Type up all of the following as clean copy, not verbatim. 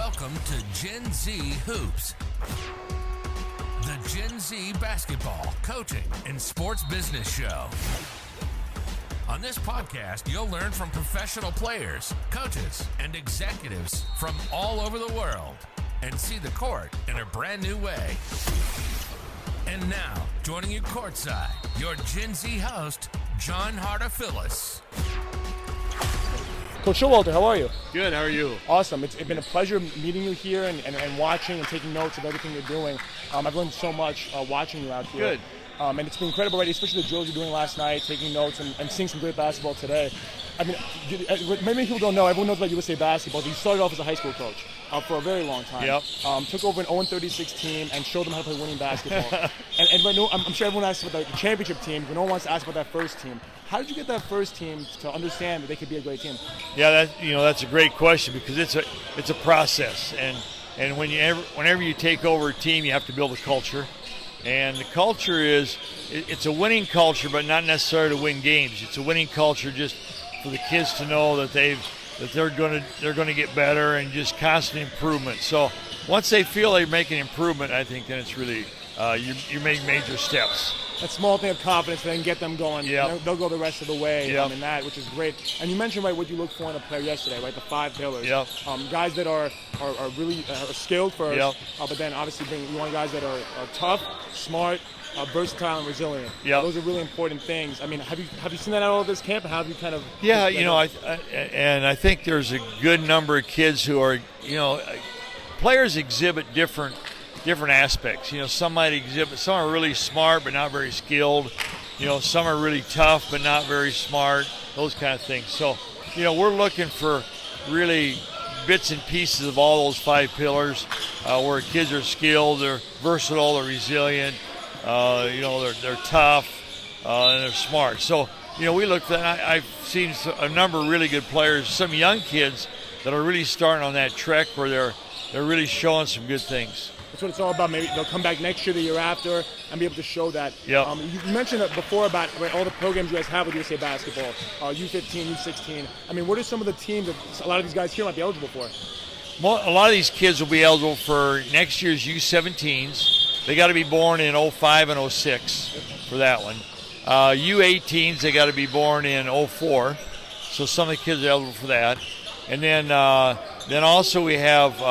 Welcome to Gen Z Hoops, the Gen Z basketball, coaching, and sports business show. On this podcast, you'll learn from professional players, coaches, and executives from all over the world and see the court in a brand new way. And now, joining you courtside, your Gen Z host, John Hartofilis. Coach Showalter, how are you? Good, how are you? Awesome. It's been a pleasure meeting you here and watching and taking notes of everything you're doing. I've learned so much watching you out here. Good. And it's been incredible already, especially the drills you're doing last night, taking notes and seeing some great basketball today. I mean, many people don't know, everyone knows about USA Basketball, but you started off as a high school coach for a very long time. Yep. Took over an 0-36 team and showed them how to play winning basketball. and I'm sure everyone asks about the championship team, but no one wants to ask about that first team. How did you get that first team to understand that they could be a great team? Yeah, that's a great question because it's a process, and whenever you take over a team, you have to build a culture, and the culture it's a winning culture, but not necessarily to win games. It's a winning culture just for the kids to know that they're going to get better and just constant improvement. So once they feel they're making improvement, I think then it's really you make major steps. That small thing of confidence, then get them going. Yep. They'll go the rest of the way Yep. in that, which is great. And you mentioned what you look for in a player yesterday, right? The 5 pillars. Yep. Guys that are really skilled first, Yep. But then obviously you want guys that are tough, smart, versatile, and resilient. Yep. Those are really important things. I mean, have you seen that at all of this camp? How have you kind of? Yeah, I think there's a good number of kids who are, players exhibit different aspects. Some are really smart but not very skilled. Some are really tough but not very smart. Those kind of things. So, we're looking for really bits and pieces of all those 5 pillars, where kids are skilled, they're versatile, they're resilient, they're tough, and they're smart. So, we look for that. I've seen a number of really good players, some young kids that are really starting on that trek where they're really showing some good things. That's what it's all about. Maybe they'll come back next year, the year after, and be able to show that. Yep. You mentioned before about all the programs you guys have with USA Basketball, U15, U16. I mean, what are some of the teams that a lot of these guys here might be eligible for? A lot of these kids will be eligible for next year's U17s. They got to be born in 05 and 06 for that one. U18s, they got to be born in 04. So some of the kids are eligible for that. And then also we have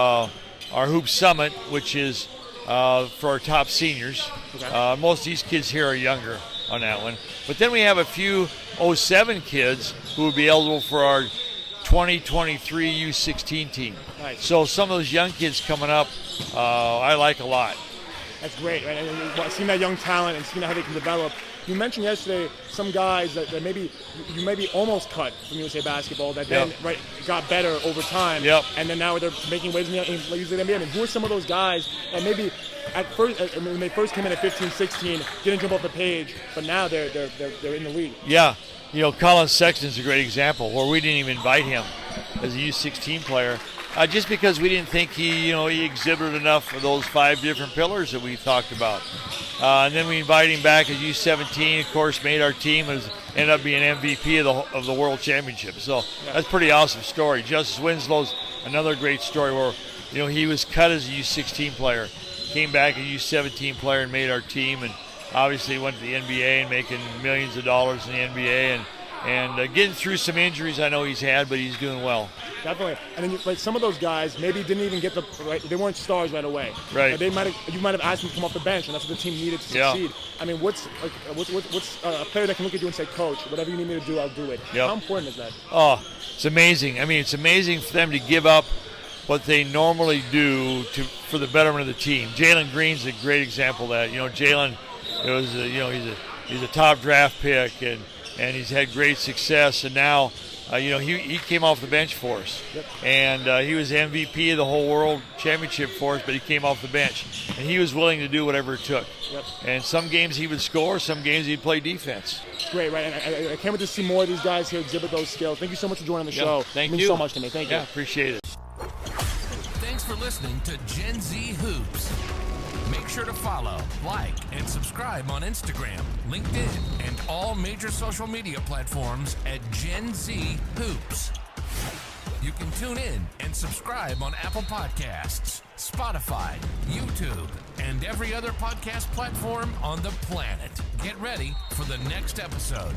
our Hoop Summit, which is for our top seniors. Okay. Most of these kids here are younger on that one. But then we have a few 07 kids who would be eligible for our 2023 U16 team. Nice. So some of those young kids coming up, I like a lot. That's great, right? And seeing that young talent and seeing how they can develop. You mentioned yesterday some guys that maybe you maybe almost cut from USA Basketball that then got better over time, and then now they're making waves in the NBA. I mean, who are some of those guys that maybe at first, when they first came in at 15, 16, didn't jump off the page, but now they're in the league? Yeah, Colin Sexton's a great example where we didn't even invite him as a U16 player. Just because we didn't think he exhibited enough of those 5 different pillars that we talked about. And then we invited him back as U17, of course, made our team, and ended up being MVP of the World Championship. So that's a pretty awesome story. Justice Winslow's another great story where, he was cut as a U16 player, came back as a U17 player and made our team, and obviously went to the NBA and making millions of dollars in the NBA and getting through some injuries I know he's had, but he's doing well. Definitely. And then some of those guys maybe didn't even get they weren't stars right away. Right. You might have asked them to come off the bench, and that's what the team needed to succeed. I mean, what's a player that can look at you and say, "Coach, whatever you need me to do, I'll do it." Yep. How important is that? Oh, it's amazing. I mean, it's amazing for them to give up what they normally do for the betterment of the team. Jalen Green's a great example of that. Jalen, he's a top draft pick and he's had great success, and now he came off the bench for us. Yep. And he was MVP of the whole World Championship for us, but he came off the bench, and he was willing to do whatever it took. Yep. And some games he would score, some games he'd play defense. Great, right? And I can't wait to see more of these guys here exhibit those skills. Thank you so much for joining the show. Thank you. It means so much to me. Thank you. Yeah, appreciate it. Thanks for listening to Gen Z Hoops. Make sure to follow, like, and subscribe on Instagram, LinkedIn, and all major social media platforms at Gen Z Hoops. You can tune in and subscribe on Apple Podcasts, Spotify, YouTube, and every other podcast platform on the planet. Get ready for the next episode.